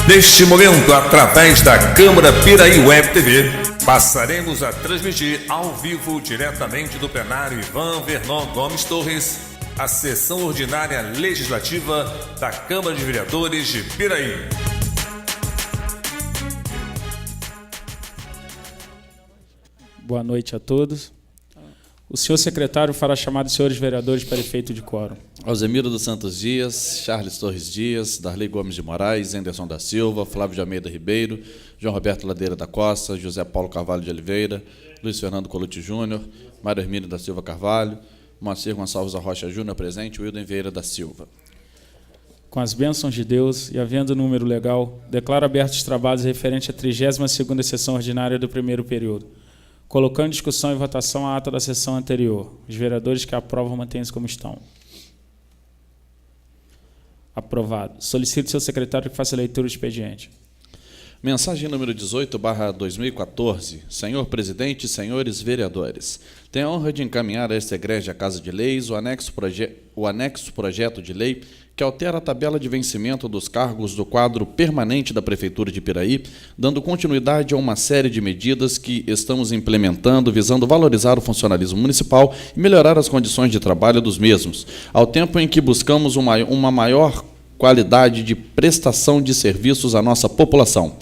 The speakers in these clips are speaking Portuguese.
Neste momento, através da Câmara Piraí Web TV, passaremos a transmitir ao vivo, diretamente do plenário Ivan Vernon Gomes Torres, a sessão ordinária legislativa da Câmara de Vereadores de Piraí. Boa noite a todos. O senhor secretário fará chamada de senhores vereadores para efeito de quórum. Alzemiro dos Santos Dias, Charles Torres Dias, Darley Gomes de Moraes, Anderson da Silva, Flávio de Almeida Ribeiro, João Roberto Ladeira da Costa, José Paulo Carvalho de Oliveira, Luiz Fernando Colucci Júnior, Mário Hermínio da Silva Carvalho, Moacir Gonçalves Arrocha Júnior presente, Wilden Vieira da Silva. Com as bênçãos de Deus e havendo número legal, declaro abertos os trabalhos referentes à 32ª sessão ordinária do primeiro período, colocando em discussão e votação a ata da sessão anterior. Os vereadores que aprovam mantêm-se como estão. Aprovado. Solicito ao seu secretário que faça a leitura do expediente. Mensagem número 18/2014. Senhor presidente, senhores vereadores, tenho a honra de encaminhar a esta egrégia Casa de Leis o anexo projeto de lei que altera a tabela de vencimento dos cargos do quadro permanente da Prefeitura de Piraí, dando continuidade a uma série de medidas que estamos implementando, visando valorizar o funcionalismo municipal e melhorar as condições de trabalho dos mesmos, ao tempo em que buscamos uma maior qualidade de prestação de serviços à nossa população.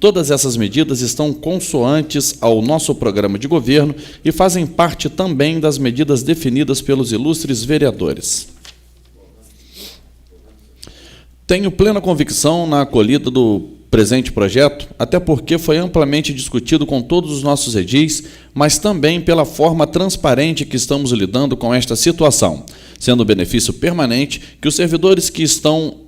Todas essas medidas estão consoantes ao nosso programa de governo e fazem parte também das medidas definidas pelos ilustres vereadores. Tenho plena convicção na acolhida do presente projeto, até porque foi amplamente discutido com todos os nossos edis, mas também pela forma transparente que estamos lidando com esta situação, sendo um benefício permanente que os servidores que estão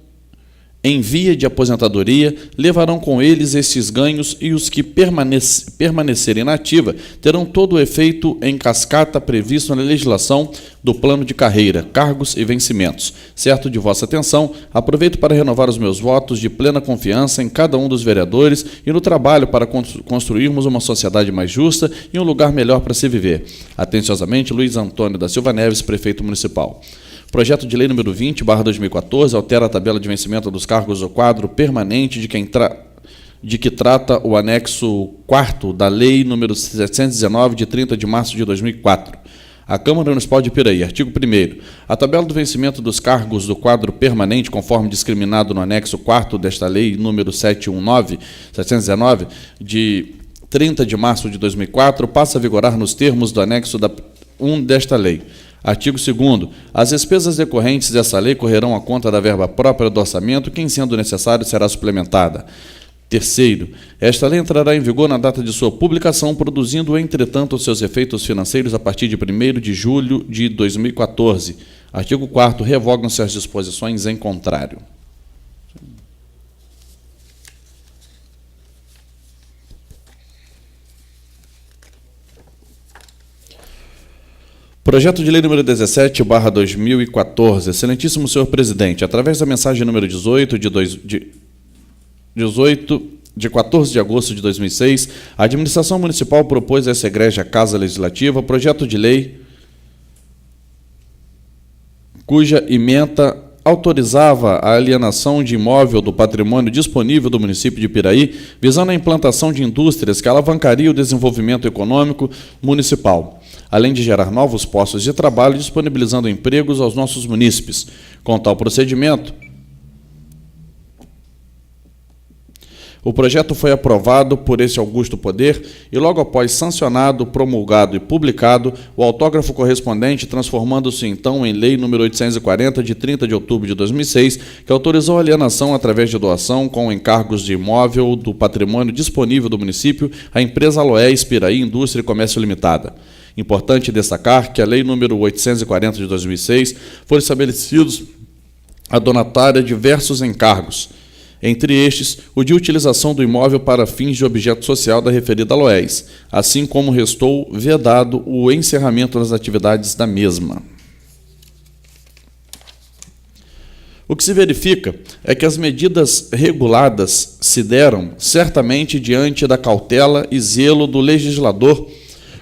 em via de aposentadoria levarão com eles esses ganhos e os que permanecerem na ativa terão todo o efeito em cascata previsto na legislação do plano de carreira, cargos e vencimentos. Certo de vossa atenção, aproveito para renovar os meus votos de plena confiança em cada um dos vereadores e no trabalho para construirmos uma sociedade mais justa e um lugar melhor para se viver. Atenciosamente, Luiz Antônio da Silva Neves, prefeito municipal. Projeto de lei número 20/2014 altera a tabela de vencimento dos cargos do quadro permanente de que trata o anexo 4º da lei número 719 de 30 de março de 2004. A Câmara Municipal de Piraí, artigo 1º. A tabela do vencimento dos cargos do quadro permanente, conforme discriminado no anexo 4º desta lei número 719 de 30 de março de 2004, passa a vigorar nos termos do anexo 1 desta lei. Artigo 2º. As despesas decorrentes dessa lei correrão à conta da verba própria do orçamento, que, em sendo necessário, será suplementada. Terceiro. Esta lei entrará em vigor na data de sua publicação, produzindo, entretanto, os seus efeitos financeiros a partir de 1º de julho de 2014. Artigo 4º. Revogam-se as disposições em contrário. Projeto de lei número 17/2014. Excelentíssimo senhor presidente, através da mensagem número 18 de 14 de agosto de 2006, a administração municipal propôs a essa egrégia Casa Legislativa projeto de lei cuja ementa autorizava a alienação de imóvel do patrimônio disponível do município de Piraí, visando a implantação de indústrias que alavancaria o desenvolvimento econômico municipal, além de gerar novos postos de trabalho, disponibilizando empregos aos nossos munícipes. Com tal procedimento, o projeto foi aprovado por esse augusto poder e, logo após sancionado, promulgado e publicado, o autógrafo correspondente, transformando-se então em Lei nº 840, de 30 de outubro de 2006, que autorizou a alienação através de doação com encargos de imóvel do patrimônio disponível do município à empresa Aloés Piraí Indústria e Comércio Limitada. Importante destacar que a Lei nº 840 de 2006 foram estabelecidos a donatária diversos encargos, entre estes, o de utilização do imóvel para fins de objeto social da referida Aloés, assim como restou vedado o encerramento das atividades da mesma. O que se verifica é que as medidas reguladas se deram certamente diante da cautela e zelo do legislador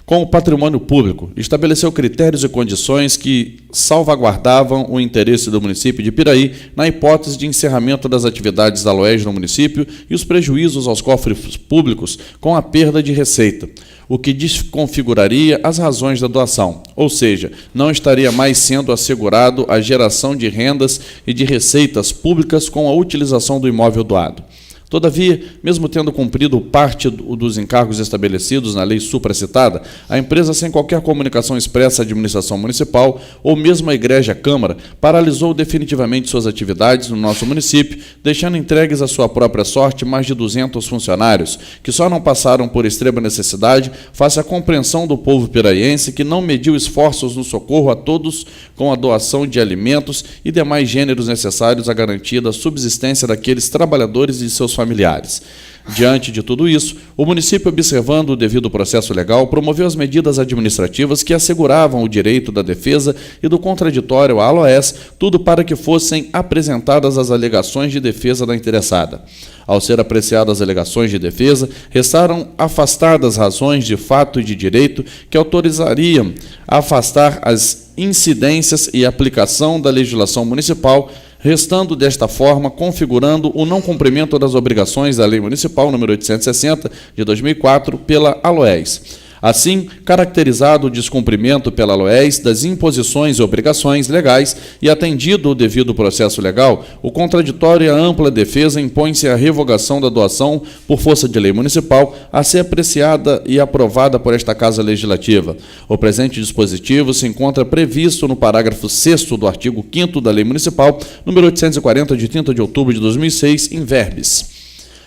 com o patrimônio público, estabeleceu critérios e condições que salvaguardavam o interesse do município de Piraí na hipótese de encerramento das atividades da Loes no município e os prejuízos aos cofres públicos com a perda de receita, o que desconfiguraria as razões da doação, ou seja, não estaria mais sendo assegurado a geração de rendas e de receitas públicas com a utilização do imóvel doado. Todavia, mesmo tendo cumprido parte dos encargos estabelecidos na lei supracitada, a empresa, sem qualquer comunicação expressa à administração municipal ou mesmo à Igreja Câmara, paralisou definitivamente suas atividades no nosso município, deixando entregues à sua própria sorte mais de 200 funcionários, que só não passaram por extrema necessidade face à compreensão do povo piraiense, que não mediu esforços no socorro a todos com a doação de alimentos e demais gêneros necessários à garantia da subsistência daqueles trabalhadores e seus familiares. Diante de tudo isso, o município, observando o devido processo legal, promoveu as medidas administrativas que asseguravam o direito da defesa e do contraditório à Loes, tudo para que fossem apresentadas as alegações de defesa da interessada. Ao ser apreciadas as alegações de defesa, restaram afastadas razões de fato e de direito que autorizariam a afastar as incidências e aplicação da legislação municipal, restando desta forma configurando o não cumprimento das obrigações da Lei Municipal nº 860 de 2004 pela Aloes. Assim, caracterizado o descumprimento pela Aloes das imposições e obrigações legais e atendido o devido processo legal, o contraditório e a ampla defesa impõe-se a revogação da doação por força de lei municipal a ser apreciada e aprovada por esta Casa Legislativa. O presente dispositivo se encontra previsto no parágrafo 6º do artigo 5º da Lei Municipal, número 840, de 30 de outubro de 2006, in verbis.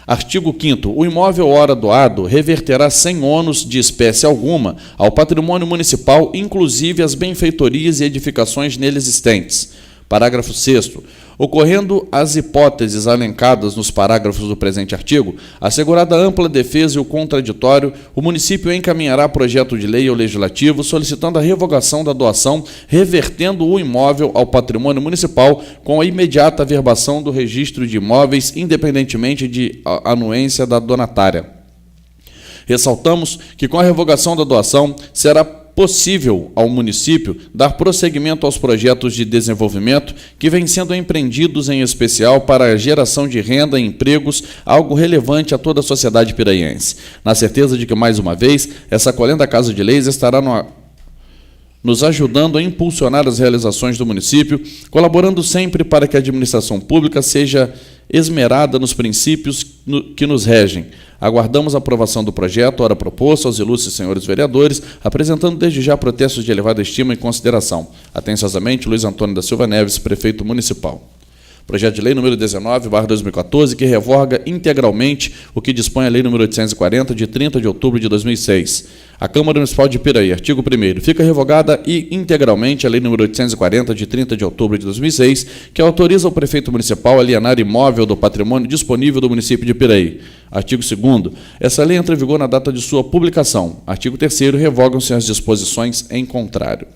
Artigo 5º. O imóvel ora doado reverterá sem ônus de espécie alguma ao patrimônio municipal, inclusive as benfeitorias e edificações nele existentes. Parágrafo 6º. Ocorrendo as hipóteses alencadas nos parágrafos do presente artigo, assegurada a ampla defesa e o contraditório, o município encaminhará projeto de lei ao Legislativo solicitando a revogação da doação, revertendo o imóvel ao patrimônio municipal com a imediata averbação do registro de imóveis, independentemente de anuência da donatária. Ressaltamos que com a revogação da doação será possível ao município dar prosseguimento aos projetos de desenvolvimento que vêm sendo empreendidos, em especial para a geração de renda e empregos, algo relevante a toda a sociedade piraiense. Na certeza de que, mais uma vez, essa colenda Casa de Leis estará nos ajudando a impulsionar as realizações do município, colaborando sempre para que a administração pública seja esmerada nos princípios que nos regem. Aguardamos a aprovação do projeto, ora proposto aos ilustres senhores vereadores, apresentando desde já protestos de elevada estima e consideração. Atenciosamente, Luiz Antônio da Silva Neves, prefeito municipal. Projeto de lei número 19/2014, que revoga integralmente o que dispõe a lei número 840, de 30 de outubro de 2006. A Câmara Municipal de Piraí, artigo 1º, fica revogada integralmente a lei número 840, de 30 de outubro de 2006, que autoriza o prefeito municipal a alienar imóvel do patrimônio disponível do município de Piraí. Artigo 2º. Essa lei entra em vigor na data de sua publicação. Artigo 3º. Revogam-se as disposições em contrário.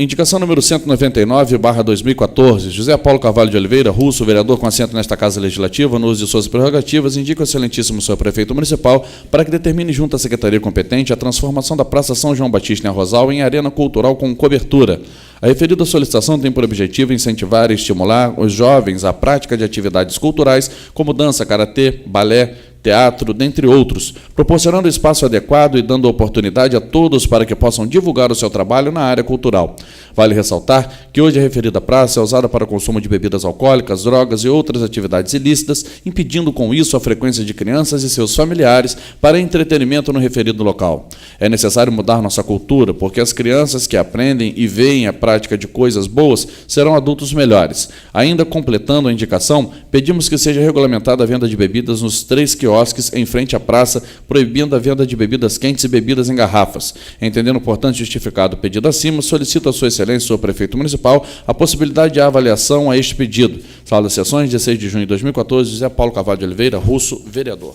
Indicação número 199/2014. José Paulo Carvalho de Oliveira, Russo, vereador com assento nesta Casa Legislativa, no uso de suas prerrogativas, indica o excelentíssimo senhor prefeito municipal para que determine junto à secretaria competente a transformação da Praça São João Batista em Arrozal em arena cultural com cobertura. A referida solicitação tem por objetivo incentivar e estimular os jovens à prática de atividades culturais como dança, karatê, balé, teatro, dentre outros, proporcionando espaço adequado e dando oportunidade a todos para que possam divulgar o seu trabalho na área cultural. Vale ressaltar que hoje a referida praça é usada para o consumo de bebidas alcoólicas, drogas e outras atividades ilícitas, impedindo com isso a frequência de crianças e seus familiares para entretenimento no referido local. É necessário mudar nossa cultura, porque as crianças que aprendem e veem a prática de coisas boas serão adultos melhores. Ainda completando a indicação, pedimos que seja regulamentada a venda de bebidas nos 3 quiosques em frente à praça, proibindo a venda de bebidas quentes e bebidas em garrafas. Entendendo, portanto, justificado o pedido acima, solicito a sua excelência, senhor prefeito municipal, a possibilidade de avaliação a este pedido. Sala das Sessões, 16 de junho de 2014, José Paulo Carvalho de Oliveira, Russo, vereador.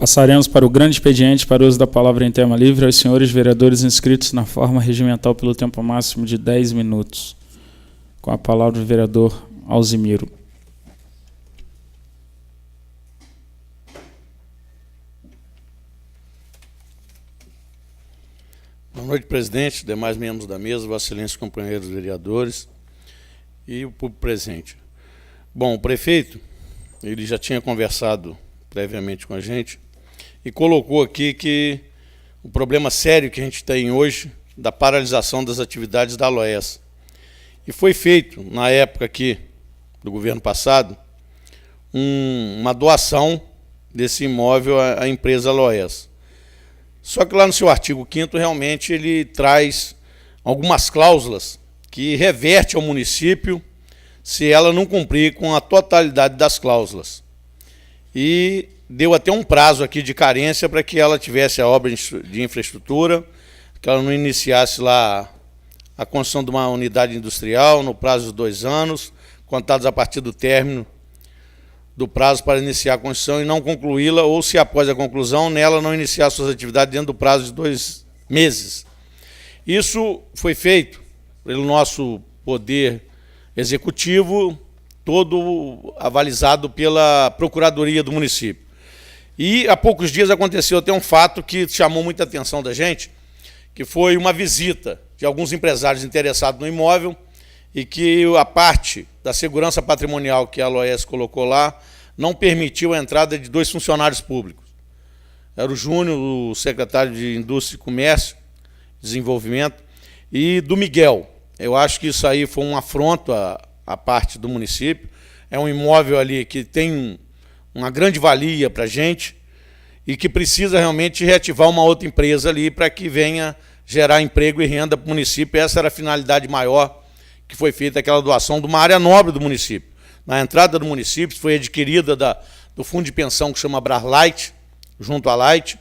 Passaremos para o grande expediente para o uso da palavra em tema livre aos senhores vereadores inscritos na forma regimental pelo tempo máximo de 10 minutos. Com a palavra o vereador Alzimiro. Boa noite, presidente, demais membros da mesa, vossa excelência, companheiros vereadores e o público presente. Bom, o prefeito, ele já tinha conversado previamente com a gente e colocou aqui que o problema sério que a gente tem hoje da paralisação das atividades da Aloes. E foi feito, na época aqui do governo passado, uma doação desse imóvel à empresa Aloes. Só que lá no seu artigo 5º, realmente, ele traz algumas cláusulas que reverte ao município se ela não cumprir com a totalidade das cláusulas. E deu até um prazo aqui de carência para que ela tivesse a obra de infraestrutura, que ela não iniciasse lá a construção de uma unidade industrial no prazo de 2 anos, contados a partir do término do prazo para iniciar a construção e não concluí-la, ou se após a conclusão, nela não iniciar suas atividades dentro do prazo de 2 meses. Isso foi feito pelo nosso poder executivo, todo avalizado pela Procuradoria do município. E há poucos dias aconteceu até um fato que chamou muita atenção da gente, que foi uma visita de alguns empresários interessados no imóvel e que a parte da segurança patrimonial que a Aloes colocou lá não permitiu a entrada de 2 funcionários públicos. Era o Júnior, o secretário de Indústria e Comércio, Desenvolvimento, e do Miguel. Eu acho que isso aí foi um afronto à parte do município. É um imóvel ali que tem uma grande valia para a gente e que precisa realmente reativar uma outra empresa ali para que venha gerar emprego e renda para o município. Essa era a finalidade maior que foi feita aquela doação de uma área nobre do município. Na entrada do município, foi adquirida do fundo de pensão que chama Braslight, junto à Light,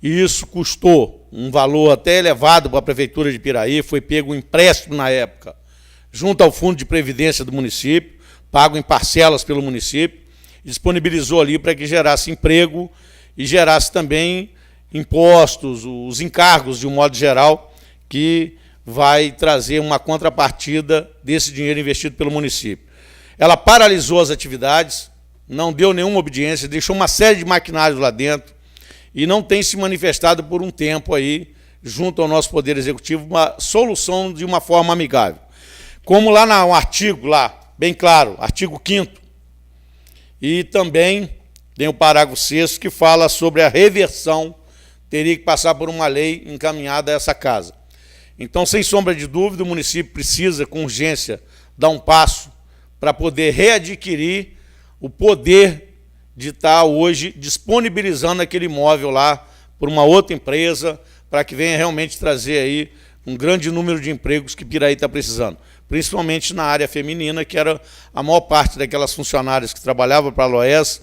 e isso custou um valor até elevado para a Prefeitura de Piraí, foi pego um empréstimo na época, junto ao Fundo de Previdência do município, pago em parcelas pelo município, e disponibilizou ali para que gerasse emprego e gerasse também impostos, os encargos, de um modo geral, que vai trazer uma contrapartida desse dinheiro investido pelo município. Ela paralisou as atividades, não deu nenhuma obediência, deixou uma série de maquinários lá dentro e não tem se manifestado por um tempo aí, junto ao nosso Poder Executivo, uma solução de uma forma amigável. Como lá no artigo, lá, bem claro, artigo 5º, e também tem o parágrafo 6º que fala sobre a reversão, teria que passar por uma lei encaminhada a essa casa. Então, sem sombra de dúvida, o município precisa, com urgência, dar um passo para poder readquirir o poder de estar hoje disponibilizando aquele imóvel lá por uma outra empresa, para que venha realmente trazer aí um grande número de empregos que Piraí está precisando, principalmente na área feminina, que era a maior parte daquelas funcionárias que trabalhavam para a Aloes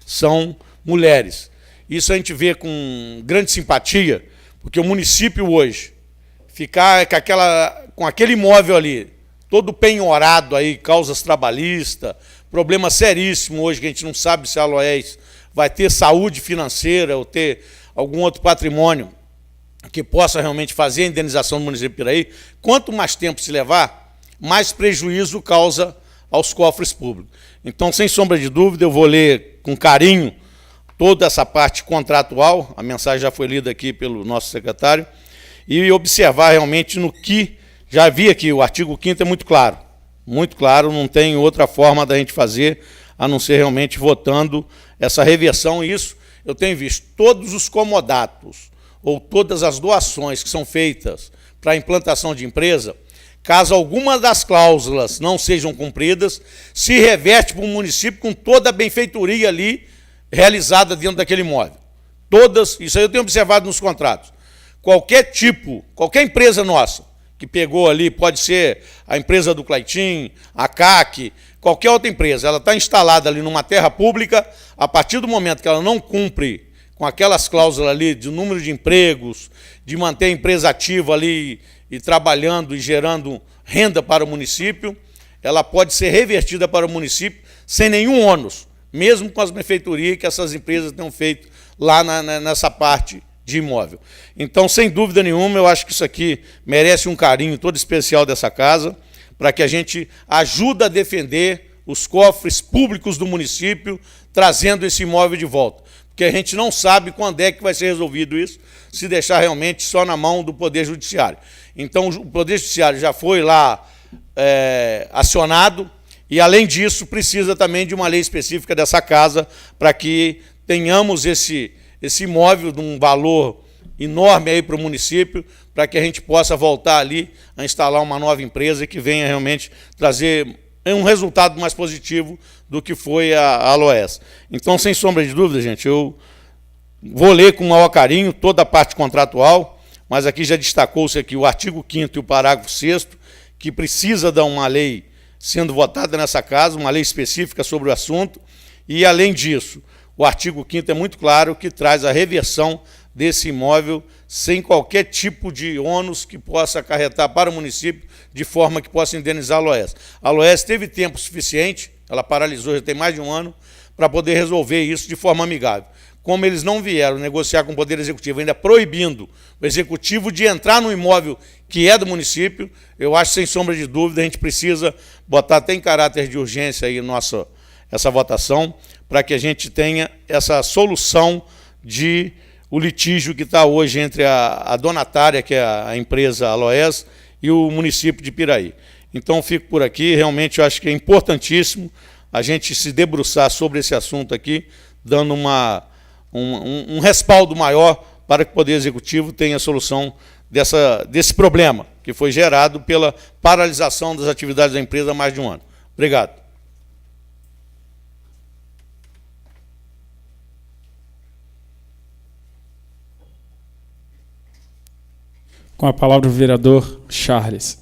são mulheres. Isso a gente vê com grande simpatia, porque o município hoje ficar com aquele imóvel ali, todo penhorado aí, causas trabalhistas, problema seríssimo hoje, que a gente não sabe se a Aloes vai ter saúde financeira ou ter algum outro patrimônio que possa realmente fazer a indenização do município de Piraí. Quanto mais tempo se levar, mais prejuízo causa aos cofres públicos. Então, sem sombra de dúvida, eu vou ler com carinho toda essa parte contratual, a mensagem já foi lida aqui pelo nosso secretário, e observar realmente no que já vi aqui, o artigo 5º é muito claro, não tem outra forma da gente fazer, a não ser realmente votando essa reversão. E isso eu tenho visto, todos os comodatos, ou todas as doações que são feitas para a implantação de empresa, caso alguma das cláusulas não sejam cumpridas, se reverte para o município com toda a benfeitoria ali realizada dentro daquele imóvel. Todas, isso aí eu tenho observado nos contratos. Qualquer empresa nossa que pegou ali, pode ser a empresa do Claitinho, a CAC, qualquer outra empresa, ela está instalada ali numa terra pública, a partir do momento que ela não cumpre com aquelas cláusulas ali de número de empregos, de manter a empresa ativa ali e trabalhando e gerando renda para o município, ela pode ser revertida para o município sem nenhum ônus, mesmo com as benfeitorias que essas empresas tenham feito lá nessa parte de imóvel. Então, sem dúvida nenhuma, eu acho que isso aqui merece um carinho todo especial dessa casa, para que a gente ajude a defender os cofres públicos do município, trazendo esse imóvel de volta. Porque a gente não sabe quando é que vai ser resolvido isso, se deixar realmente só na mão do Poder Judiciário. Então, o Poder Judiciário já foi lá acionado, e, além disso, precisa também de uma lei específica dessa casa para que tenhamos esse imóvel de um valor enorme aí para o município, para que a gente possa voltar ali a instalar uma nova empresa que venha realmente trazer um resultado mais positivo do que foi a Aloés. Então, sem sombra de dúvida, gente, eu vou ler com o maior carinho toda a parte contratual, mas aqui já destacou-se aqui o artigo 5º e o parágrafo 6º, que precisa de uma lei sendo votada nessa casa, uma lei específica sobre o assunto, e, além disso, o artigo 5º é muito claro, que traz a reversão desse imóvel sem qualquer tipo de ônus que possa acarretar para o município, de forma que possa indenizar a Aloés. A Aloés teve tempo suficiente, ela paralisou já tem mais de um ano, para poder resolver isso de forma amigável. Como eles não vieram negociar com o Poder Executivo, ainda proibindo o Executivo de entrar no imóvel que é do município, eu acho, sem sombra de dúvida, a gente precisa botar até em caráter de urgência aí essa votação, para que a gente tenha essa solução de o litígio que está hoje entre a donatária, que é a empresa Aloés, e o município de Piraí. Então, fico por aqui. Realmente, eu acho que é importantíssimo a gente se debruçar sobre esse assunto aqui, dando um respaldo maior para que o Poder Executivo tenha a solução desse problema, que foi gerado pela paralisação das atividades da empresa há mais de um ano. Obrigado. Com a palavra o vereador Charles.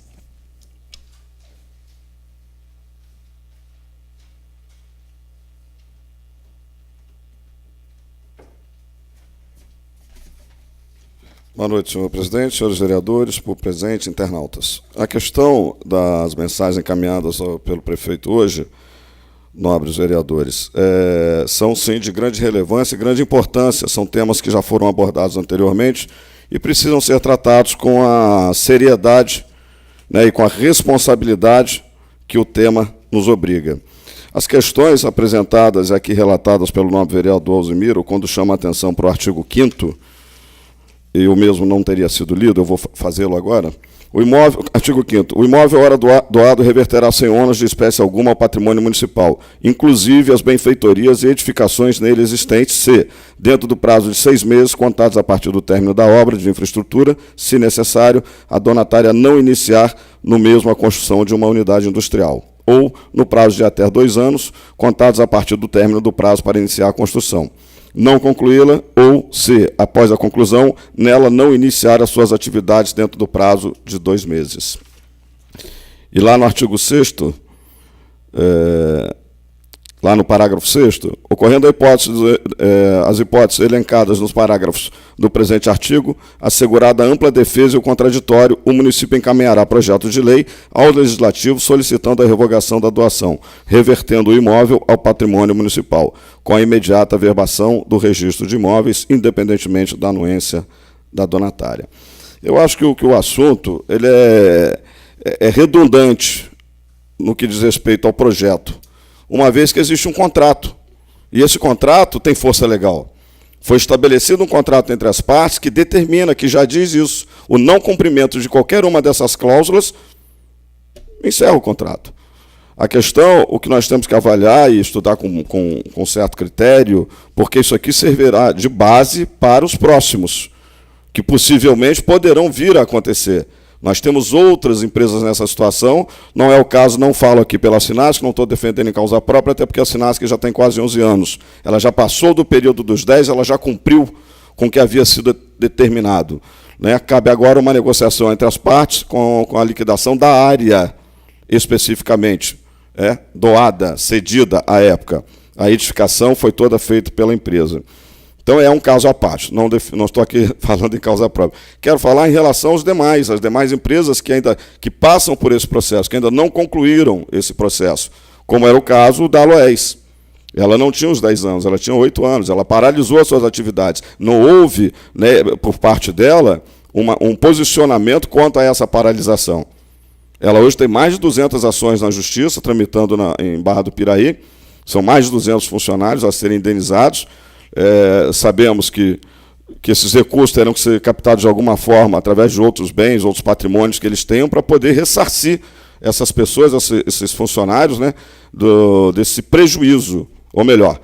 Boa noite, senhor presidente, senhores vereadores, por presente, internautas. A questão das mensagens encaminhadas pelo prefeito hoje, nobres vereadores, são, sim, de grande relevância e grande importância. São temas que já foram abordados anteriormente e precisam ser tratados com a seriedade, né, e com a responsabilidade que o tema nos obriga. As questões apresentadas aqui, relatadas pelo nobre vereador Alzimiro, quando chama a atenção para o artigo 5º, e o mesmo não teria sido lido, eu vou fazê-lo agora. O imóvel, artigo 5º, o imóvel, ora doado, reverterá sem ônus de espécie alguma ao patrimônio municipal, inclusive as benfeitorias e edificações nele existentes, se, dentro do prazo de 6 meses, contados a partir do término da obra de infraestrutura, se necessário, a donatária não iniciar no mesmo a construção de uma unidade industrial, ou no prazo de até 2 anos, contados a partir do término do prazo para iniciar a construção, não concluí-la, ou, se, após a conclusão, nela não iniciar as suas atividades dentro do prazo de 2 meses. E lá no artigo 6º, lá no parágrafo 6º, ocorrendo as hipóteses elencadas nos parágrafos do presente artigo, assegurada a ampla defesa e o contraditório, o município encaminhará projeto de lei ao Legislativo solicitando a revogação da doação, revertendo o imóvel ao patrimônio municipal, com a imediata averbação do registro de imóveis, independentemente da anuência da donatária. Eu acho que o assunto ele é redundante no que diz respeito ao projeto, uma vez que existe um contrato, e esse contrato tem força legal. Foi estabelecido um contrato entre as partes que determina, que já diz isso, o não cumprimento de qualquer uma dessas cláusulas encerra o contrato. A questão, o que nós temos que avaliar e estudar com certo critério, porque isso aqui servirá de base para os próximos, que possivelmente poderão vir a acontecer. Nós temos outras empresas nessa situação, não é o caso, não falo aqui pela Sinasc, não estou defendendo em causa própria, até porque a Sinasc já tem quase 11 anos. Ela já passou do período dos 10, ela já cumpriu com o que havia sido determinado, né? Cabe agora uma negociação entre as partes com a liquidação da área, especificamente, doada, cedida à época. A edificação foi toda feita pela empresa. Então, é um caso à parte, não estou aqui falando em causa própria. Quero falar em relação às demais empresas que passam por esse processo, que ainda não concluíram esse processo, como era o caso da Aloés. Ela não tinha os 10 anos, ela tinha 8 anos, ela paralisou as suas atividades. Não houve, né, por parte dela, um posicionamento quanto a essa paralisação. Ela hoje tem mais de 200 ações na Justiça, tramitando em Barra do Piraí. São mais de 200 funcionários a serem indenizados. Sabemos que esses recursos terão que ser captados de alguma forma, através de outros bens, outros patrimônios que eles tenham, para poder ressarcir essas pessoas, esses funcionários, né, desse prejuízo, ou melhor,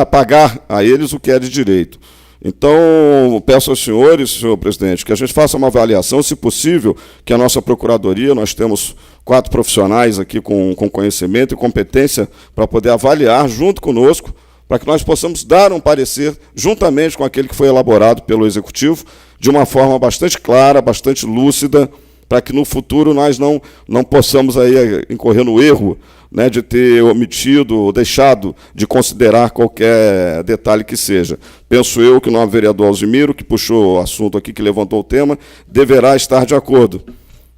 pagar a eles o que é de direito. Então, peço aos senhores, senhor presidente, que a gente faça uma avaliação, se possível, que a nossa Procuradoria, nós temos 4 profissionais aqui com conhecimento e competência para poder avaliar junto conosco, para que nós possamos dar um parecer, juntamente com aquele que foi elaborado pelo Executivo, de uma forma bastante clara, bastante lúcida, para que no futuro nós não possamos aí incorrer no erro, né, de ter omitido ou deixado de considerar qualquer detalhe que seja. Penso eu que o novo vereador Alzimiro, que puxou o assunto aqui, que levantou o tema, deverá estar de acordo,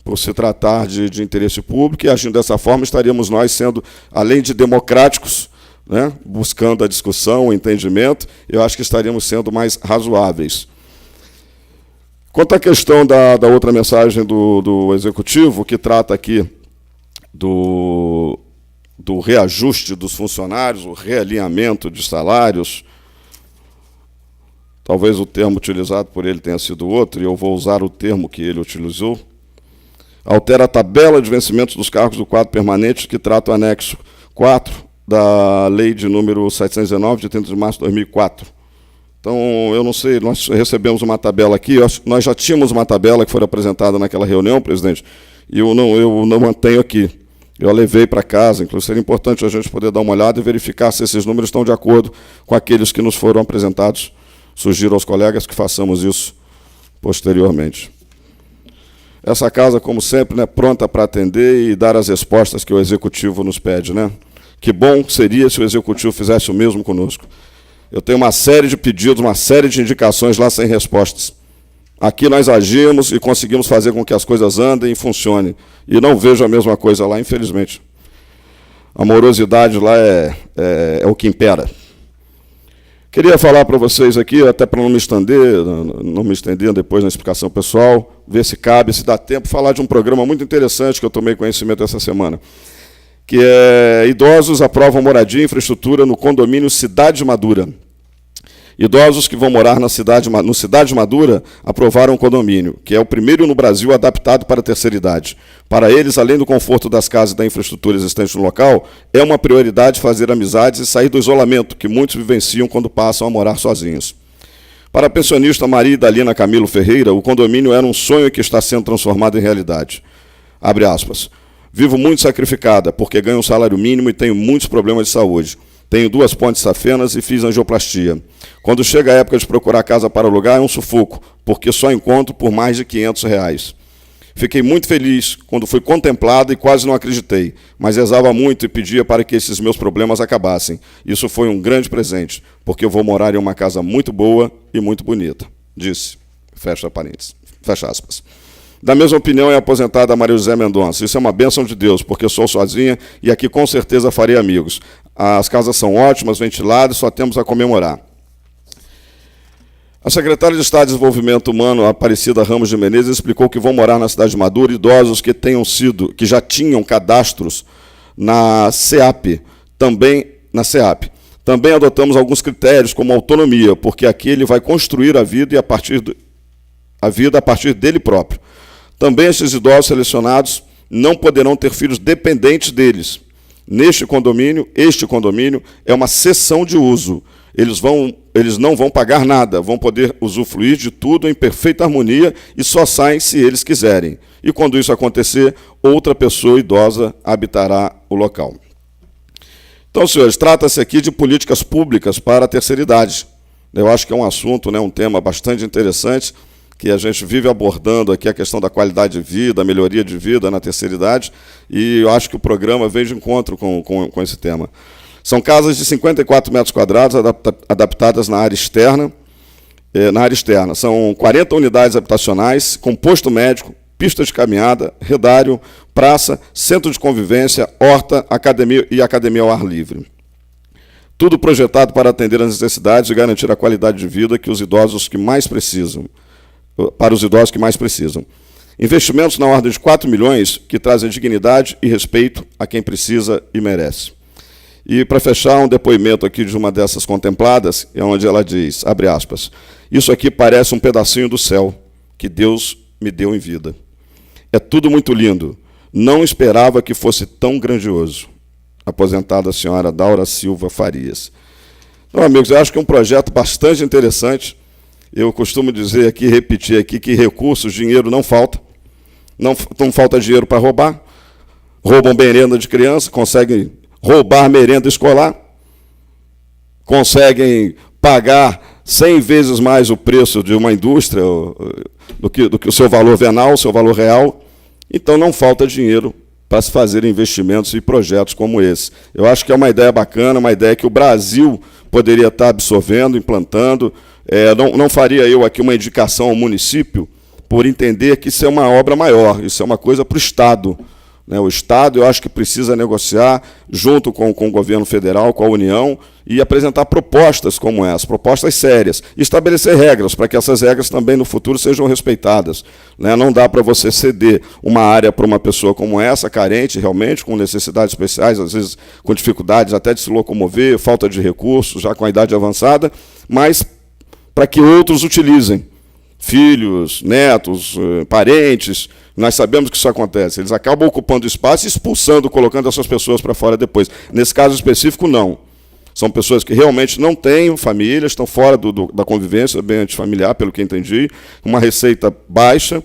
por se tratar de interesse público, e agindo dessa forma estaríamos nós sendo, além de democráticos, né, buscando a discussão, o entendimento, eu acho que estaríamos sendo mais razoáveis. Quanto à questão da outra mensagem do Executivo, que trata aqui do reajuste dos funcionários, o realinhamento de salários, talvez o termo utilizado por ele tenha sido outro, e eu vou usar o termo que ele utilizou, altera a tabela de vencimentos dos cargos do quadro permanente, que trata o anexo 4 da Lei de número 719, de 30 de março de 2004. Então, eu não sei, nós recebemos uma tabela aqui, nós já tínhamos uma tabela que foi apresentada naquela reunião, presidente, e eu não mantenho aqui. Eu a levei para casa, inclusive seria importante a gente poder dar uma olhada e verificar se esses números estão de acordo com aqueles que nos foram apresentados. Sugiro aos colegas que façamos isso posteriormente. Essa casa, como sempre, né, pronta para atender e dar as respostas que o Executivo nos pede, né? Que bom seria se o Executivo fizesse o mesmo conosco. Eu tenho uma série de pedidos, uma série de indicações lá sem respostas. Aqui nós agimos e conseguimos fazer com que as coisas andem e funcionem. E não vejo a mesma coisa lá, infelizmente. A morosidade lá é o que impera. Queria falar para vocês aqui, até para não me estender depois na explicação pessoal, ver se cabe, se dá tempo, falar de um programa muito interessante que eu tomei conhecimento essa semana, que é idosos aprovam moradia e infraestrutura no condomínio Cidade Madura. Idosos que vão morar no Cidade Madura aprovaram um condomínio, que é o primeiro no Brasil adaptado para a terceira idade. Para eles, além do conforto das casas e da infraestrutura existente no local, é uma prioridade fazer amizades e sair do isolamento que muitos vivenciam quando passam a morar sozinhos. Para a pensionista Maria Idalina Camilo Ferreira, o condomínio era um sonho que está sendo transformado em realidade. Abre aspas. Vivo muito sacrificada, porque ganho um salário mínimo e tenho muitos problemas de saúde. Tenho 2 pontes safenas e fiz angioplastia. Quando chega a época de procurar casa para alugar, é um sufoco, porque só encontro por mais de R$500. Fiquei muito feliz quando fui contemplado e quase não acreditei, mas rezava muito e pedia para que esses meus problemas acabassem. Isso foi um grande presente, porque eu vou morar em uma casa muito boa e muito bonita, disse. Fecha parênteses. Fecha aspas. Da mesma opinião é a aposentada Maria José Mendonça. Isso é uma bênção de Deus, porque sou sozinha e aqui com certeza farei amigos. As casas são ótimas, ventiladas, só temos a comemorar. A secretária de Estado de Desenvolvimento Humano, Aparecida Ramos de Menezes, explicou que vão morar na Cidade Madura idosos que já tinham cadastros na CEAP, também na CEAP. Também adotamos alguns critérios, como autonomia, porque aqui ele vai construir a vida a partir dele próprio. Também esses idosos selecionados não poderão ter filhos dependentes deles. Este condomínio é uma cessão de uso. Eles não vão pagar nada, vão poder usufruir de tudo em perfeita harmonia e só saem se eles quiserem. E quando isso acontecer, outra pessoa idosa habitará o local. Então, senhores, trata-se aqui de políticas públicas para a terceira idade. Eu acho que é um assunto, né, um tema bastante interessante, que a gente vive abordando aqui a questão da qualidade de vida, a melhoria de vida na terceira idade, e eu acho que o programa vem de encontro com esse tema. São casas de 54 metros quadrados, adaptadas na área externa. São 40 unidades habitacionais, com posto médico, pista de caminhada, redário, praça, centro de convivência, horta, academia e academia ao ar livre. Tudo projetado para atender às necessidades e garantir a qualidade de vida que os idosos que mais precisam, para os idosos que mais precisam. Investimentos na ordem de 4 milhões que trazem dignidade e respeito a quem precisa e merece. E, para fechar, um depoimento aqui de uma dessas contempladas, é onde ela diz, abre aspas, isso aqui parece um pedacinho do céu que Deus me deu em vida. É tudo muito lindo. Não esperava que fosse tão grandioso. Aposentada a senhora Daura Silva Farias. Então, amigos, eu acho que é um projeto bastante interessante. Eu costumo dizer aqui, repetir aqui, que recursos, dinheiro não falta. Não falta dinheiro para roubar. Roubam merenda de criança, conseguem roubar merenda escolar, conseguem pagar 100 vezes mais o preço de uma indústria do que o seu valor venal, o seu valor real. Então, não falta dinheiro para se fazer investimentos e projetos como esse. Eu acho que é uma ideia bacana, uma ideia que o Brasil poderia estar absorvendo, implantando. Não faria eu aqui uma indicação ao município por entender que isso é uma obra maior, isso é uma coisa para o Estado. O Estado, eu acho que precisa negociar junto com o governo federal, com a União, e apresentar propostas como essa, propostas sérias, e estabelecer regras, para que essas regras também no futuro sejam respeitadas. Não dá para você ceder uma área para uma pessoa como essa, carente realmente, com necessidades especiais, às vezes com dificuldades até de se locomover, falta de recursos, já com a idade avançada, mas para que outros utilizem, filhos, netos, parentes. Nós sabemos que isso acontece. Eles acabam ocupando espaço e expulsando, colocando essas pessoas para fora depois. Nesse caso específico, não. São pessoas que realmente não têm família, estão fora da convivência ambiente familiar, pelo que entendi, uma receita baixa,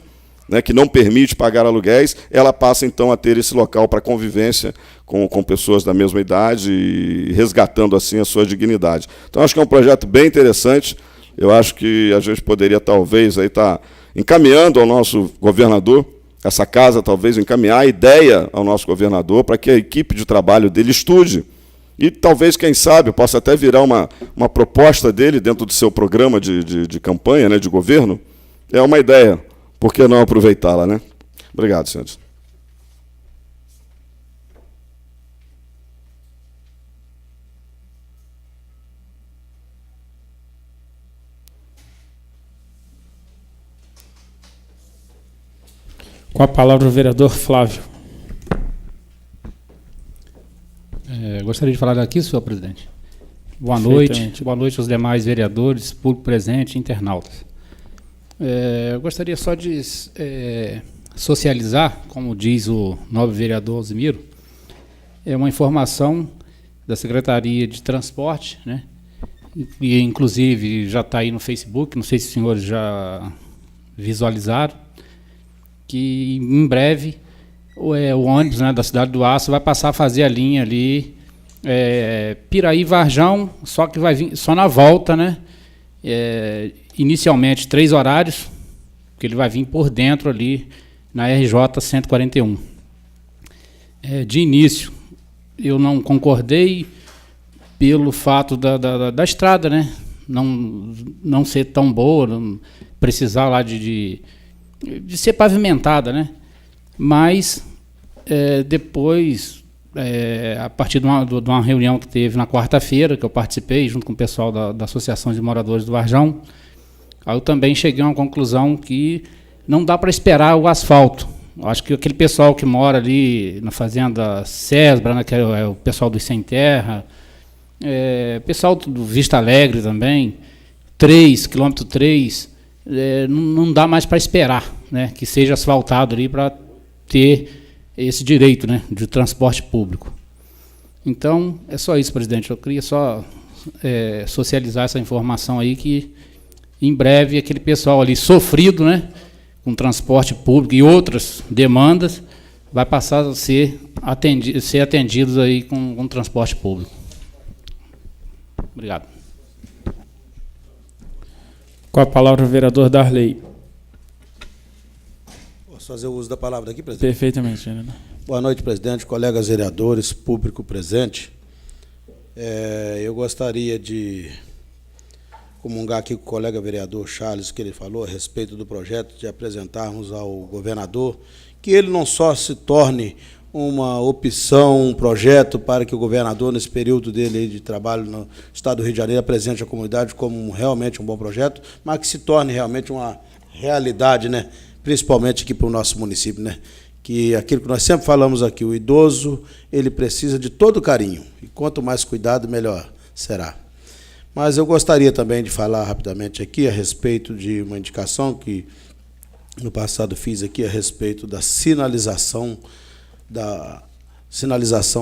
que não permite pagar aluguéis, ela passa, então, a ter esse local para convivência com pessoas da mesma idade e resgatando, assim, a sua dignidade. Então, acho que é um projeto bem interessante. Eu acho que a gente poderia, talvez, estar encaminhando ao nosso governador, essa casa, talvez, encaminhar a ideia ao nosso governador para que a equipe de trabalho dele estude. E talvez, quem sabe, possa até virar uma proposta dele dentro do seu programa de campanha, de governo. É uma ideia. Por que não aproveitá-la, né? Obrigado, senhores. Com a palavra o vereador Flávio. Gostaria de falar aqui, senhor presidente. Boa noite aos demais vereadores, público presente e internautas. Eu gostaria só de socializar, como diz o nobre vereador Alzimiro, uma informação da Secretaria de Transporte, e inclusive já está aí no Facebook, não sei se os senhores já visualizaram, que em breve o ônibus da Cidade do Aço vai passar a fazer a linha ali Piraí-Varjão, só que vai vir só na volta, inicialmente 3 horários, porque ele vai vir por dentro ali na RJ 141. De início, eu não concordei pelo fato da estrada, não ser tão boa, não precisar lá de ser pavimentada, mas depois, a partir de uma reunião que teve na quarta-feira, que eu participei junto com o pessoal da Associação de Moradores do Varjão, eu também cheguei a uma conclusão que não dá para esperar o asfalto. Acho que aquele pessoal que mora ali na fazenda Cesbra, que é o pessoal do Sem Terra, pessoal do Vista Alegre também, quilômetro 3, não dá mais para esperar, que seja asfaltado ali para ter esse direito, de transporte público. Então, é só isso, presidente. Eu queria só socializar essa informação aí, que em breve aquele pessoal ali sofrido, com transporte público e outras demandas, vai passar a ser atendidos aí com transporte público. Obrigado. Com a palavra o vereador Darley. Posso fazer o uso da palavra aqui, presidente? Perfeitamente, vereador. Boa noite, presidente, colegas vereadores, público presente. Eu gostaria de comungar aqui com o colega vereador Charles, que ele falou a respeito do projeto, de apresentarmos ao governador, que ele não só se torne uma opção, um projeto para que o governador, nesse período dele aí de trabalho no Estado do Rio de Janeiro, apresente a comunidade como realmente um bom projeto, mas que se torne realmente uma realidade, né? Principalmente aqui para o nosso município, né? Que aquilo que nós sempre falamos aqui, o idoso, ele precisa de todo carinho, e quanto mais cuidado, melhor será. Mas eu gostaria também de falar rapidamente aqui a respeito de uma indicação que no passado fiz aqui a respeito da sinalização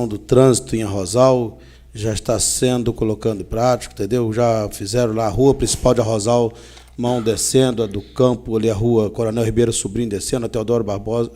do trânsito em Arrozal. Já está sendo colocando em prática, entendeu? Já fizeram lá a rua principal de Arrozal, mão descendo, a do campo, ali a rua Coronel Ribeiro Sobrinho descendo, a Teodoro Barbosa,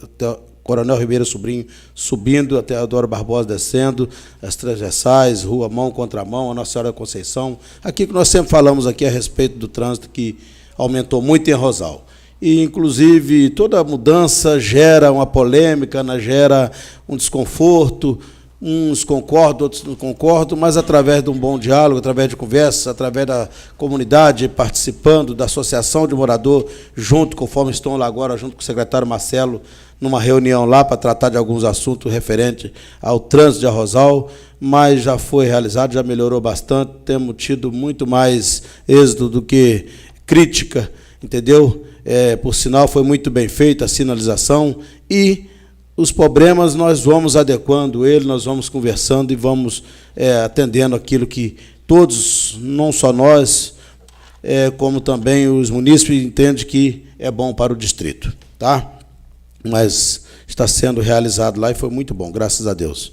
Coronel Ribeiro Sobrinho subindo, a Teodoro Barbosa descendo, as transversais, rua mão contra mão, a Nossa Senhora da Conceição. Aqui que nós sempre falamos aqui a respeito do trânsito que aumentou muito em Arrozal. E, inclusive, toda mudança gera uma polêmica, né, gera um desconforto, uns concordam, outros não concordam, mas através de um bom diálogo, através de conversa, através da comunidade participando, da associação de morador, junto, conforme estão lá agora, junto com o secretário Marcelo, numa reunião lá para tratar de alguns assuntos referentes ao trânsito de Arrozal, mas já foi realizado, já melhorou bastante, temos tido muito mais êxito do que crítica, entendeu? Por sinal, foi muito bem feita a sinalização e os problemas nós vamos adequando ele, nós vamos conversando e vamos atendendo aquilo que todos, não só nós, como também os munícipes, entendem que é bom para o distrito. Tá? Mas está sendo realizado lá e foi muito bom, graças a Deus.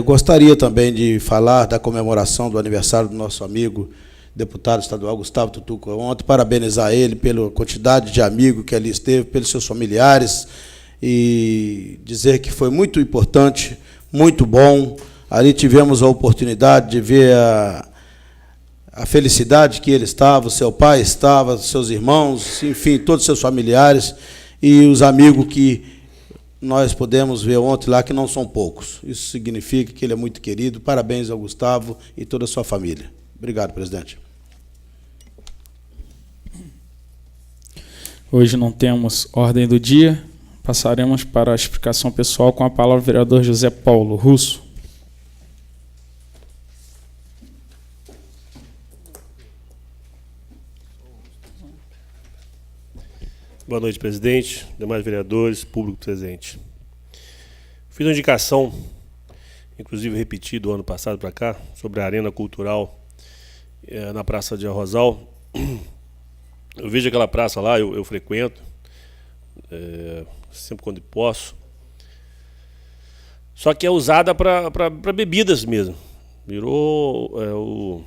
Gostaria também de falar da comemoração do aniversário do nosso amigo, deputado estadual Gustavo Tutuca. Ontem, parabenizar ele pela quantidade de amigos que ali esteve, pelos seus familiares, e dizer que foi muito importante, muito bom. Ali tivemos a oportunidade de ver a felicidade que ele estava, o seu pai estava, seus irmãos, enfim, todos os seus familiares e os amigos que nós podemos ver ontem lá, que não são poucos. Isso significa que ele é muito querido. Parabéns ao Gustavo e toda a sua família. Obrigado, presidente. Hoje não temos ordem do dia. Passaremos para a explicação pessoal com a palavra o vereador José Paulo Russo. Boa noite, presidente, demais vereadores, público presente. Fiz uma indicação, inclusive repeti do ano passado para cá, sobre a Arena Cultural na Praça de Arrozal. Eu vejo aquela praça lá, eu frequento, sempre quando posso. Só que é usada para bebidas mesmo. Virou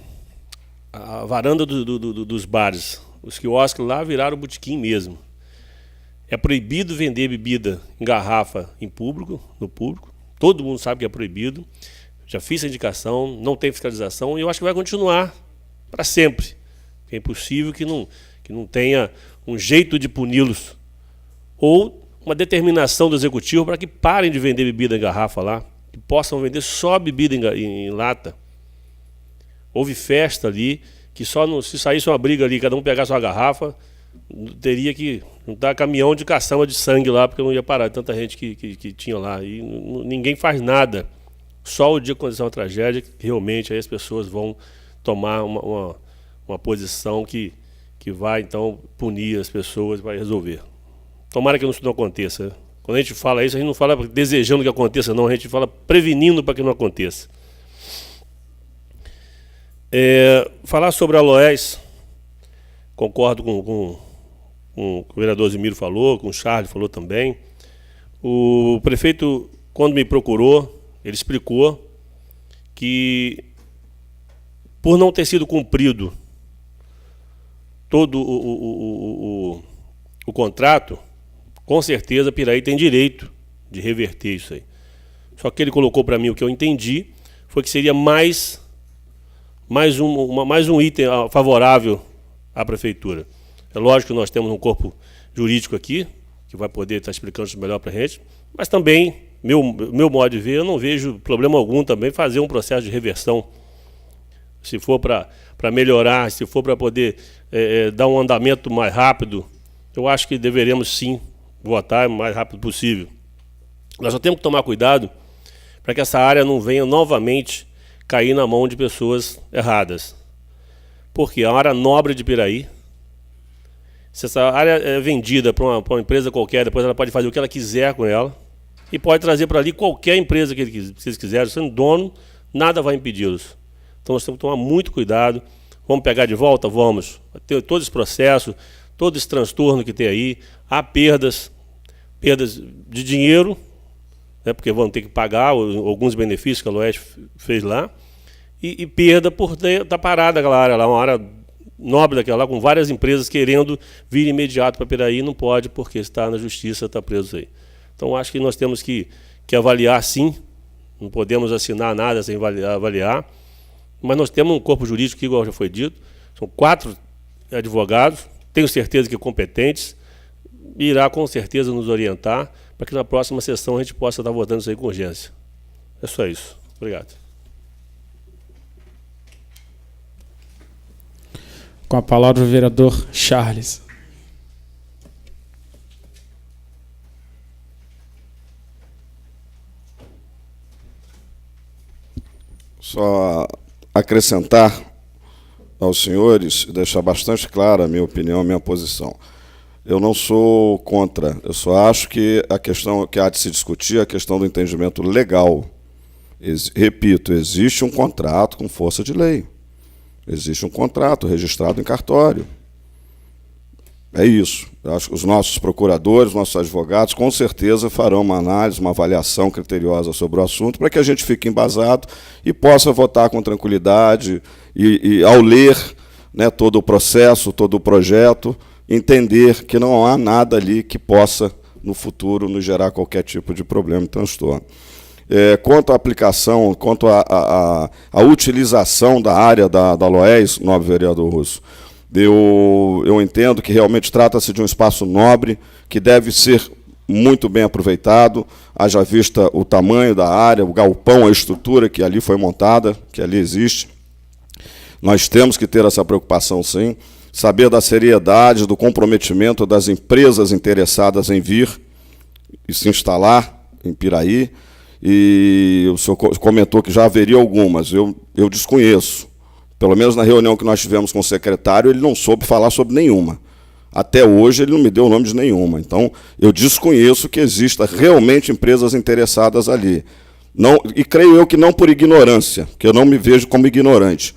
a varanda dos bares. Os quiosques lá viraram botequim mesmo. É proibido vender bebida em garrafa em público, no público. Todo mundo sabe que é proibido. Já fiz a indicação, não tem fiscalização e eu acho que vai continuar para sempre. É impossível que não tenha um jeito de puni-los ou uma determinação do executivo para que parem de vender bebida em garrafa lá, que possam vender só bebida em lata. Houve festa ali, que só se saísse uma briga ali, cada um pegasse uma garrafa, teria que juntar caminhão de caçamba de sangue lá, porque não ia parar tanta gente que tinha lá. E ninguém faz nada. Só o dia que acontecer uma tragédia, que realmente aí as pessoas vão tomar uma posição que vai, então, punir as pessoas, vai resolver. Tomara que isso não aconteça. Quando a gente fala isso, a gente não fala desejando que aconteça, não. A gente fala prevenindo para que não aconteça. Falar sobre a Aloés, concordo com o vereador Zimiro falou, com o Charles falou também. O prefeito, quando me procurou, ele explicou que, por não ter sido cumprido todo o contrato, com certeza Piraí tem direito de reverter isso aí. Só que ele colocou para mim, o que eu entendi, foi que seria mais um item favorável à prefeitura. É lógico que nós temos um corpo jurídico aqui, que vai poder estar explicando isso melhor para a gente, mas também, meu modo de ver, eu não vejo problema algum também fazer um processo de reversão. Se for para melhorar, se for para poder dar um andamento mais rápido, eu acho que deveremos sim votar o mais rápido possível. Nós só temos que tomar cuidado para que essa área não venha novamente cair na mão de pessoas erradas. Porque a área nobre de Piraí, se essa área é vendida para uma empresa qualquer, depois ela pode fazer o que ela quiser com ela e pode trazer para ali qualquer empresa que vocês quiserem. Sendo dono, nada vai impedi-los. Então nós temos que tomar muito cuidado. Vamos pegar de volta? Vamos. Ter todo esse processo, todo esse transtorno que tem aí. Há perdas de dinheiro, né, porque vão ter que pagar alguns benefícios que a Loeste fez lá, e perda por estar parada aquela área lá, uma área nobre daquela lá, com várias empresas querendo vir imediato para Piraí, não pode, porque está na justiça, está preso aí. Então, acho que nós temos que avaliar, sim, não podemos assinar nada sem avaliar, mas nós temos um corpo jurídico que, igual já foi dito, são 4 advogados, tenho certeza que competentes, e irá com certeza nos orientar para que na próxima sessão a gente possa estar votando isso aí com urgência. É só isso. Obrigado. Com a palavra o vereador Charles. Só acrescentar aos senhores, deixar bastante clara a minha opinião, a minha posição. Eu não sou contra, eu só acho que a questão que há de se discutir é a questão do entendimento legal. Repito, existe um contrato com força de lei. Existe um contrato registrado em cartório. É isso. Eu acho que os nossos procuradores, nossos advogados, com certeza farão uma análise, uma avaliação criteriosa sobre o assunto, para que a gente fique embasado e possa votar com tranquilidade e ao ler, né, todo o processo, todo o projeto, entender que não há nada ali que possa, no futuro, nos gerar qualquer tipo de problema e transtorno. Quanto à aplicação, quanto à utilização da área da Loés, nobre vereador Russo, eu entendo que realmente trata-se de um espaço nobre, que deve ser muito bem aproveitado, haja vista o tamanho da área, o galpão, a estrutura que ali foi montada, que ali existe. Nós temos que ter essa preocupação, sim, saber da seriedade, do comprometimento das empresas interessadas em vir e se instalar em Piraí. E o senhor comentou que já haveria algumas, eu desconheço. Pelo menos na reunião que nós tivemos com o secretário, ele não soube falar sobre nenhuma. Até hoje ele não me deu o nome de nenhuma. Então, eu desconheço que exista realmente empresas interessadas ali. Não, e creio eu que não por ignorância, que eu não me vejo como ignorante.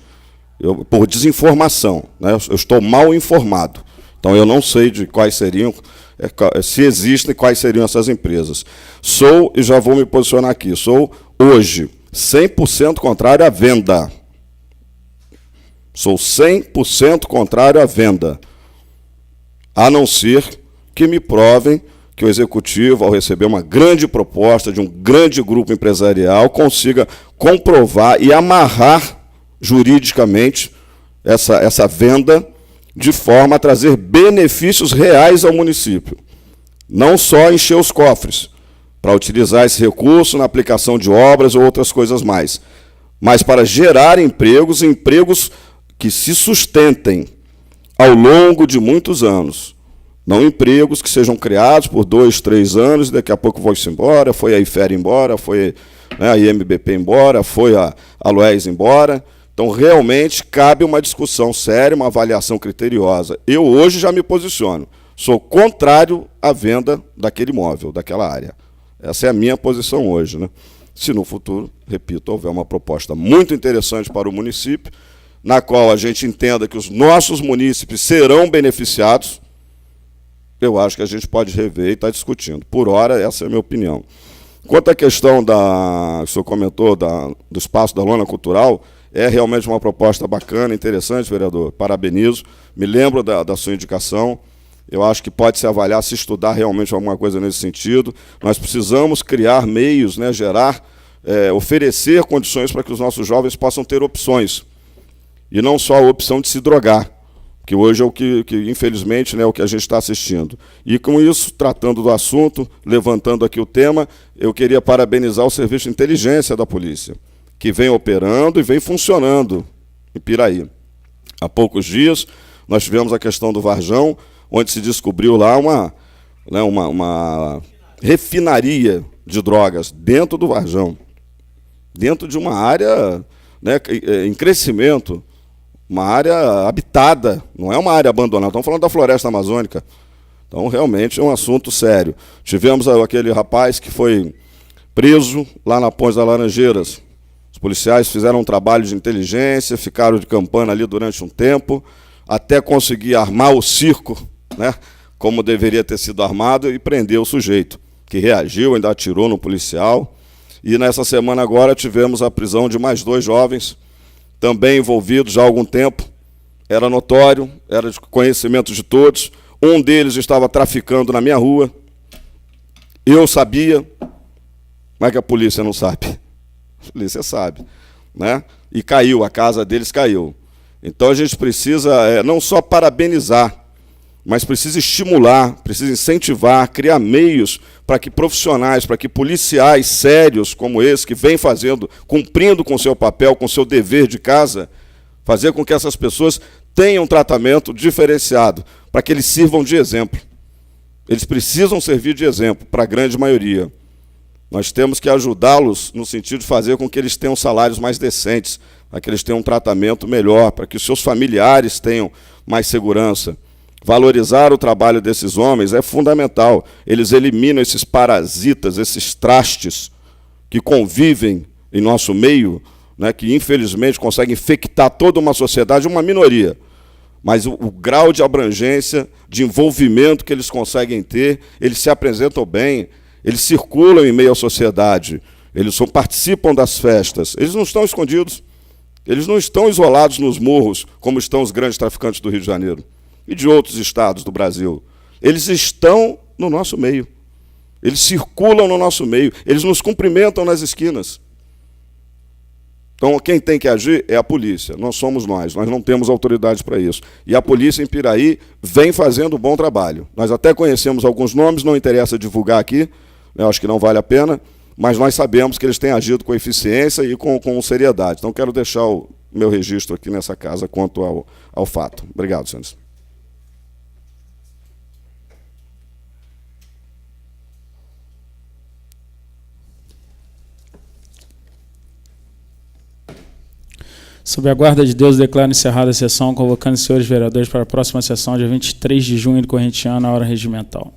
Por desinformação, né? Eu estou mal informado. Então, eu não sei de quais seriam, se existem, quais seriam essas empresas. Sou, e já vou me posicionar aqui, sou, hoje, 100% contrário à venda. Sou 100% contrário à venda. A não ser que me provem que o Executivo, ao receber uma grande proposta de um grande grupo empresarial, consiga comprovar e amarrar juridicamente essa venda de forma a trazer benefícios reais ao município. Não só encher os cofres, para utilizar esse recurso na aplicação de obras ou outras coisas mais, mas para gerar empregos, empregos que se sustentem ao longo de muitos anos. Não empregos que sejam criados por 2, 3 anos e daqui a pouco vão-se embora, foi a IFER embora, foi, né, a IMBP embora, foi a Loés embora. Então, realmente, cabe uma discussão séria, uma avaliação criteriosa. Eu hoje já me posiciono. Sou contrário à venda daquele imóvel, daquela área. Essa é a minha posição hoje, né? Se no futuro, repito, houver uma proposta muito interessante para o município, na qual a gente entenda que os nossos munícipes serão beneficiados, eu acho que a gente pode rever e estar discutindo. Por hora, essa é a minha opinião. Quanto à questão que o senhor comentou do espaço da lona cultural, é realmente uma proposta bacana, interessante, vereador. Parabenizo. Me lembro da sua indicação. Eu acho que pode se avaliar, se estudar realmente alguma coisa nesse sentido. Nós precisamos criar meios, né, oferecer condições para que os nossos jovens possam ter opções. E não só a opção de se drogar, que hoje é o que infelizmente, né, é o que a gente está assistindo. E com isso, tratando do assunto, levantando aqui o tema, eu queria parabenizar o Serviço de Inteligência da Polícia, que vem operando e vem funcionando em Piraí. Há poucos dias, nós tivemos a questão do Varjão, onde se descobriu lá uma refinaria de drogas dentro do Varjão, dentro de uma área, né, em crescimento, uma área habitada, não é uma área abandonada, estamos falando da floresta amazônica. Então, realmente, é um assunto sério. Tivemos aquele rapaz que foi preso lá na Ponte das Laranjeiras. Os policiais fizeram um trabalho de inteligência, ficaram de campana ali durante um tempo, até conseguir armar o circo, né, como deveria ter sido armado, e prender o sujeito, que reagiu, ainda atirou no policial. E nessa semana agora tivemos a prisão de mais 2 jovens, também envolvidos já há algum tempo. Era notório, era de conhecimento de todos. Um deles estava traficando na minha rua. Eu sabia, mas que a polícia não sabe. A polícia sabe, né? E caiu, a casa deles caiu. Então a gente precisa não só parabenizar, mas precisa estimular, precisa incentivar, criar meios para que profissionais, para que policiais sérios como esse, que vêm fazendo, cumprindo com o seu papel, com o seu dever de casa, fazer com que essas pessoas tenham um tratamento diferenciado, para que eles sirvam de exemplo. Eles precisam servir de exemplo para a grande maioria. Nós temos que ajudá-los no sentido de fazer com que eles tenham salários mais decentes, para que eles tenham um tratamento melhor, para que os seus familiares tenham mais segurança. Valorizar o trabalho desses homens é fundamental. Eles eliminam esses parasitas, esses trastes que convivem em nosso meio, né, que infelizmente conseguem infectar toda uma sociedade, uma minoria. Mas o grau de abrangência, de envolvimento que eles conseguem ter, eles se apresentam bem, eles circulam em meio à sociedade, eles participam das festas, eles não estão escondidos, eles não estão isolados nos morros, como estão os grandes traficantes do Rio de Janeiro e de outros estados do Brasil. Eles estão no nosso meio, eles circulam no nosso meio, eles nos cumprimentam nas esquinas. Então, quem tem que agir é a polícia, não somos nós não temos autoridade para isso. E a polícia em Piraí vem fazendo um bom trabalho. Nós até conhecemos alguns nomes, não interessa divulgar aqui, eu acho que não vale a pena, mas nós sabemos que eles têm agido com eficiência e com seriedade. Então, quero deixar o meu registro aqui nessa casa quanto ao fato. Obrigado, senhores. Sob a guarda de Deus, declaro encerrada a sessão, convocando os senhores vereadores para a próxima sessão, dia 23 de junho do corrente ano, à hora regimental.